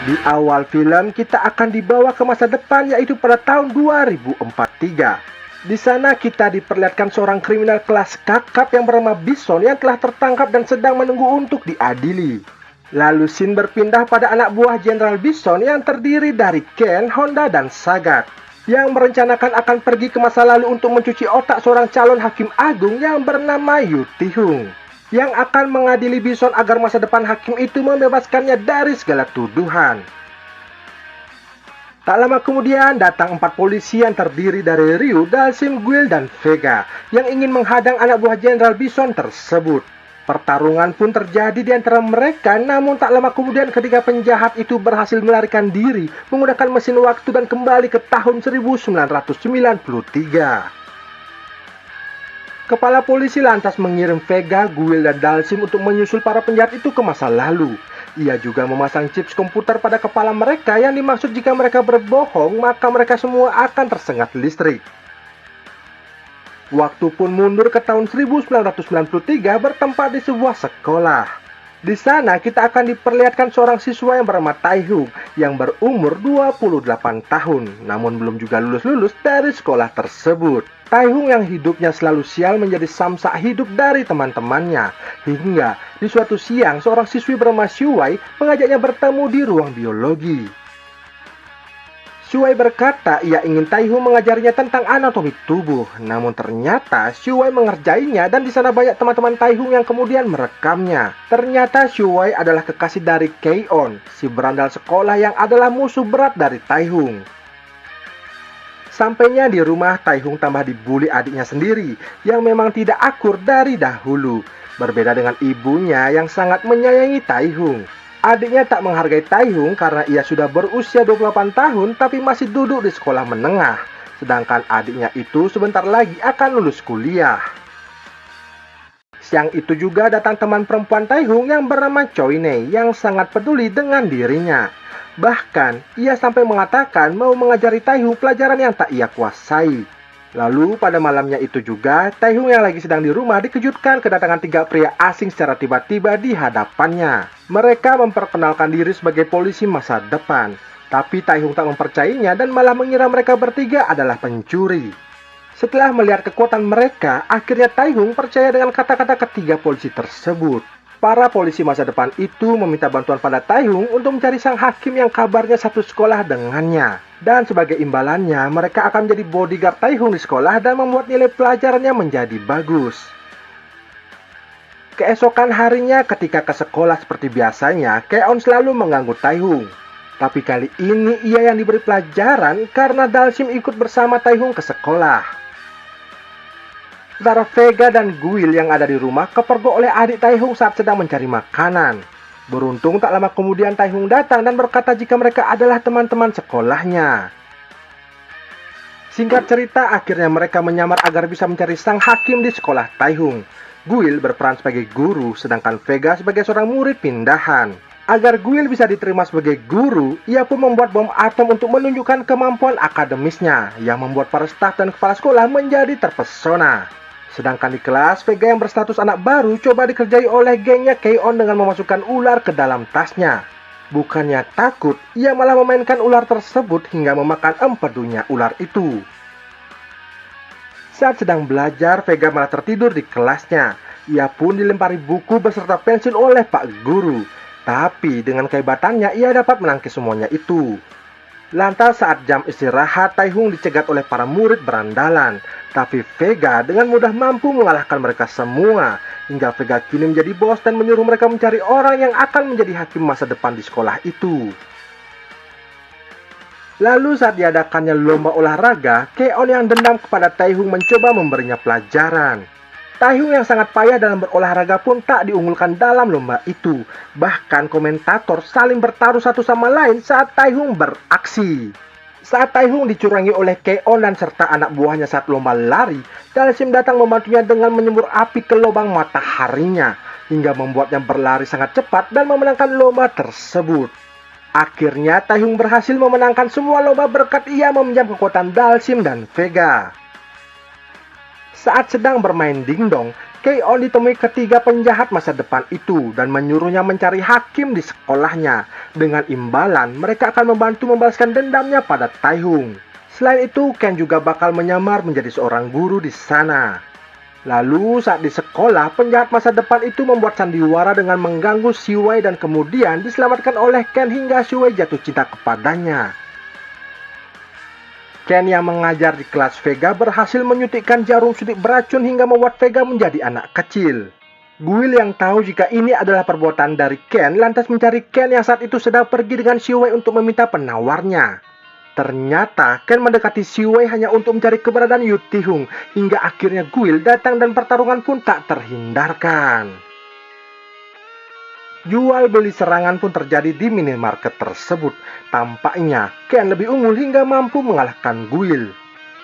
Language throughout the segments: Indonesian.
Di awal film, kita akan dibawa ke masa depan, yaitu pada tahun 2043. Di sana kita diperlihatkan seorang kriminal kelas kakap yang bernama Bison yang telah tertangkap dan sedang menunggu untuk diadili. Lalu scene berpindah pada anak buah Jenderal Bison yang terdiri dari Ken, Honda, dan Sagat, yang merencanakan akan pergi ke masa lalu untuk mencuci otak seorang calon hakim agung yang bernama Yu Ti-hung, yang akan mengadili Bison agar masa depan hakim itu membebaskannya dari segala tuduhan. Tak lama kemudian datang 4 polisi yang terdiri dari Ryu, Dalsim, Guile, dan Vega yang ingin menghadang anak buah Jenderal Bison tersebut. Pertarungan pun terjadi di antara mereka, namun tak lama kemudian ketika penjahat itu berhasil melarikan diri menggunakan mesin waktu dan kembali ke tahun 1993. Kepala polisi lantas mengirim Vega, Guile, dan Dalsim untuk menyusul para penjahat itu ke masa lalu. Ia juga memasang chips komputer pada kepala mereka yang dimaksud jika mereka berbohong, maka mereka semua akan tersengat listrik. Waktu pun mundur ke tahun 1993 bertempat di sebuah sekolah. Di sana kita akan diperlihatkan seorang siswa yang bernama Tai-hung yang berumur 28 tahun, namun belum juga lulus dari sekolah tersebut. Tai-hung yang hidupnya selalu sial menjadi samsak hidup dari teman-temannya, hingga di suatu siang seorang siswi bernama Shuai mengajaknya bertemu di ruang biologi. Shuai berkata ia ingin Tai-hung mengajarinya tentang anatomi tubuh, namun ternyata Shuai mengerjainya dan di sana banyak teman-teman Tai-hung yang kemudian merekamnya. Ternyata Shuai adalah kekasih dari Kei-on, si berandal sekolah yang adalah musuh berat dari Tai-hung. Sampainya di rumah, Tai-hung tambah dibully adiknya sendiri yang memang tidak akur dari dahulu. Berbeda dengan ibunya yang sangat menyayangi Tai-hung. Adiknya tak menghargai Tai-hung karena ia sudah berusia 28 tahun tapi masih duduk di sekolah menengah. Sedangkan adiknya itu sebentar lagi akan lulus kuliah. Siang itu juga datang teman perempuan Tai-hung yang bernama Choi Nei yang sangat peduli dengan dirinya. Bahkan, ia sampai mengatakan mau mengajari Tai-hung pelajaran yang tak ia kuasai. Lalu pada malamnya itu juga, Tai-hung yang lagi sedang di rumah dikejutkan kedatangan 3 pria asing secara tiba-tiba di hadapannya. Mereka memperkenalkan diri sebagai polisi masa depan. Tapi Tai-hung tak mempercayainya dan malah mengira mereka bertiga adalah pencuri. Setelah melihat kekuatan mereka, akhirnya Tai-hung percaya dengan kata-kata ketiga polisi tersebut. Para polisi masa depan itu meminta bantuan pada Tai-hung untuk mencari sang hakim yang kabarnya satu sekolah dengannya. Dan sebagai imbalannya, mereka akan menjadi bodyguard Tai-hung di sekolah dan membuat nilai pelajarannya menjadi bagus. Keesokan harinya ketika ke sekolah seperti biasanya, Kei-on selalu mengganggu Tai-hung. Tapi kali ini ia yang diberi pelajaran karena Dalsim ikut bersama Tai-hung ke sekolah. Sementara Vega dan Guile yang ada di rumah kepergok oleh adik Tai-hung saat sedang mencari makanan. Beruntung tak lama kemudian Tai-hung datang dan berkata jika mereka adalah teman-teman sekolahnya. Singkat cerita, akhirnya mereka menyamar agar bisa mencari sang hakim di sekolah Tai-hung. Guile berperan sebagai guru, sedangkan Vega sebagai seorang murid pindahan. Agar Guile bisa diterima sebagai guru, ia pun membuat bom atom untuk menunjukkan kemampuan akademisnya, yang membuat para staf dan kepala sekolah menjadi terpesona. Sedangkan di kelas, Vega yang berstatus anak baru coba dikerjai oleh gengnya Kei-on dengan memasukkan ular ke dalam tasnya. Bukannya takut, ia malah memainkan ular tersebut hingga memakan empedunya ular itu. Saat sedang belajar, Vega malah tertidur di kelasnya. Ia pun dilempari buku beserta pensil oleh Pak Guru. Tapi dengan kehebatannya, ia dapat menangkis semuanya itu. Lantas saat jam istirahat, Tai-hung dicegat oleh para murid berandalan. Tapi Vega dengan mudah mampu mengalahkan mereka semua. Hingga Vega kini menjadi bos dan menyuruh mereka mencari orang yang akan menjadi hakim masa depan di sekolah itu. Lalu saat diadakannya lomba olahraga, Kei-on yang dendam kepada Tai-hung mencoba memberinya pelajaran. Tai-hung yang sangat payah dalam berolahraga pun tak diunggulkan dalam lomba itu. Bahkan komentator saling bertaruh satu sama lain saat Tai-hung beraksi. Saat Tai-hung dicurangi oleh Kei-on dan serta anak buahnya saat lomba lari, Dalsim datang membantunya dengan menyembur api ke lubang mataharinya, hingga membuatnya berlari sangat cepat dan memenangkan lomba tersebut. Akhirnya Tai-hung berhasil memenangkan semua lomba berkat ia meminjam kekuatan Dalsim dan Vega. Saat sedang bermain dingdong, Kei-on ditemui ketiga penjahat masa depan itu dan menyuruhnya mencari hakim di sekolahnya. Dengan imbalan, mereka akan membantu membalaskan dendamnya pada Taihung. Selain itu, Ken juga bakal menyamar menjadi seorang guru di sana. Lalu saat di sekolah, penjahat masa depan itu membuat sandiwara dengan mengganggu Si Wei dan kemudian diselamatkan oleh Ken hingga Si Wei jatuh cinta kepadanya. Ken yang mengajar di kelas Vega berhasil menyuntikkan jarum suntik beracun hingga membuat Vega menjadi anak kecil. Guil yang tahu jika ini adalah perbuatan dari Ken lantas mencari Ken yang saat itu sedang pergi dengan Si Wei untuk meminta penawarnya. Ternyata Ken mendekati Si Wei hanya untuk mencari keberadaan Yu Ti-hung hingga akhirnya Guil datang dan pertarungan pun tak terhindarkan. Jual beli serangan pun terjadi di minimarket tersebut. Tampaknya Ken lebih unggul hingga mampu mengalahkan Guil.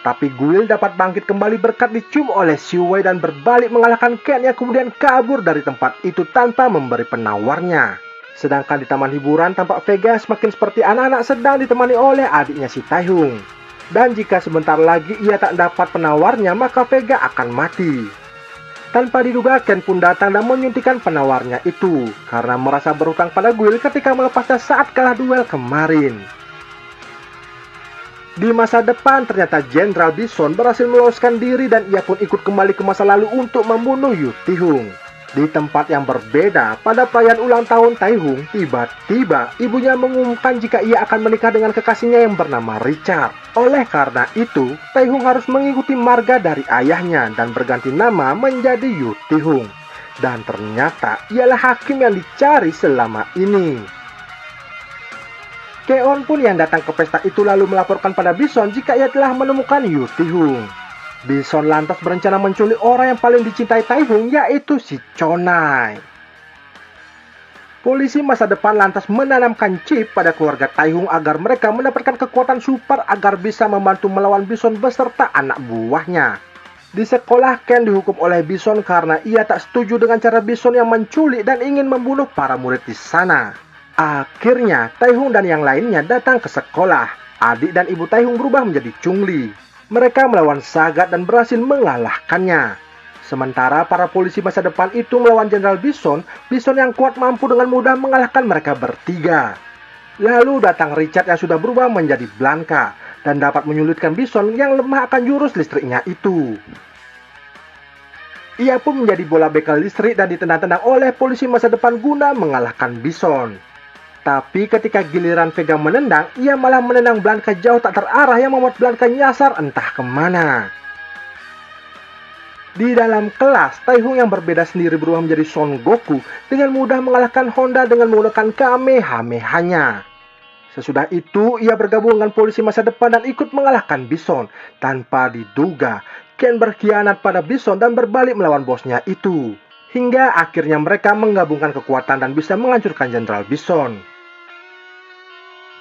Tapi Guil dapat bangkit kembali berkat dicium oleh Si Wei dan berbalik mengalahkan Ken yang kemudian kabur dari tempat itu tanpa memberi penawarnya. Sedangkan di taman hiburan tampak Vega semakin seperti anak-anak sedang ditemani oleh adiknya si Taihung. Dan jika sebentar lagi ia tak dapat penawarnya maka Vega akan mati. Tanpa diduga Ken pun datang dan menyuntikkan penawarnya itu karena merasa berhutang pada Guil ketika melepasnya saat kalah duel kemarin. Di masa depan ternyata Jenderal Bison berhasil meloloskan diri dan ia pun ikut kembali ke masa lalu untuk membunuh Yu Ti-hung. Di tempat yang berbeda, pada perayaan ulang tahun Taihung, tiba-tiba ibunya mengumumkan jika ia akan menikah dengan kekasihnya yang bernama Richard. Oleh karena itu, Taihung harus mengikuti marga dari ayahnya dan berganti nama menjadi Yu Ti-hung. Dan ternyata ialah hakim yang dicari selama ini. Kei-on pun yang datang ke pesta itu lalu melaporkan pada Bison jika ia telah menemukan Yu Ti-hung. Bison lantas berencana menculik orang yang paling dicintai Taihung, yaitu si Chonai. Polisi masa depan lantas menanamkan chip pada keluarga Taihung agar mereka mendapatkan kekuatan super agar bisa membantu melawan Bison beserta anak buahnya. Di sekolah, Ken dihukum oleh Bison karena ia tak setuju dengan cara Bison yang menculik dan ingin membunuh para murid di sana. Akhirnya, Taihung dan yang lainnya datang ke sekolah. Adik dan ibu Taihung berubah menjadi Chungli. Mereka melawan Sagat dan berhasil mengalahkannya. Sementara para polisi masa depan itu melawan Jenderal Bison, Bison yang kuat mampu dengan mudah mengalahkan mereka bertiga. Lalu datang Richard yang sudah berubah menjadi Blanka dan dapat menyulitkan Bison yang lemah akan jurus listriknya itu. Ia pun menjadi bola bekel listrik dan ditendang-tendang oleh polisi masa depan guna mengalahkan Bison. Tapi ketika giliran Vega menendang, ia malah menendang Blanka jauh tak terarah yang membuat Blanka nyasar entah kemana. Di dalam kelas, Taihung yang berbeda sendiri berubah menjadi Son Goku dengan mudah mengalahkan Honda dengan menggunakan Kamehameha-nya. Sesudah itu, ia bergabung dengan polisi masa depan dan ikut mengalahkan Bison. Tanpa diduga, Ken berkhianat pada Bison dan berbalik melawan bosnya itu. Hingga akhirnya mereka menggabungkan kekuatan dan bisa menghancurkan Jenderal Bison.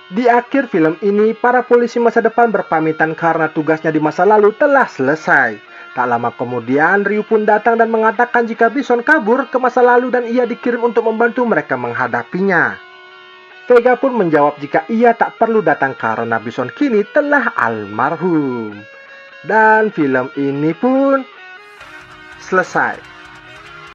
Di akhir film ini, para polisi masa depan berpamitan karena tugasnya di masa lalu telah selesai. Tak lama kemudian, Ryu pun datang dan mengatakan jika Bison kabur ke masa lalu dan ia dikirim untuk membantu mereka menghadapinya. Vega pun menjawab jika ia tak perlu datang karena Bison kini telah almarhum. Dan film ini pun selesai.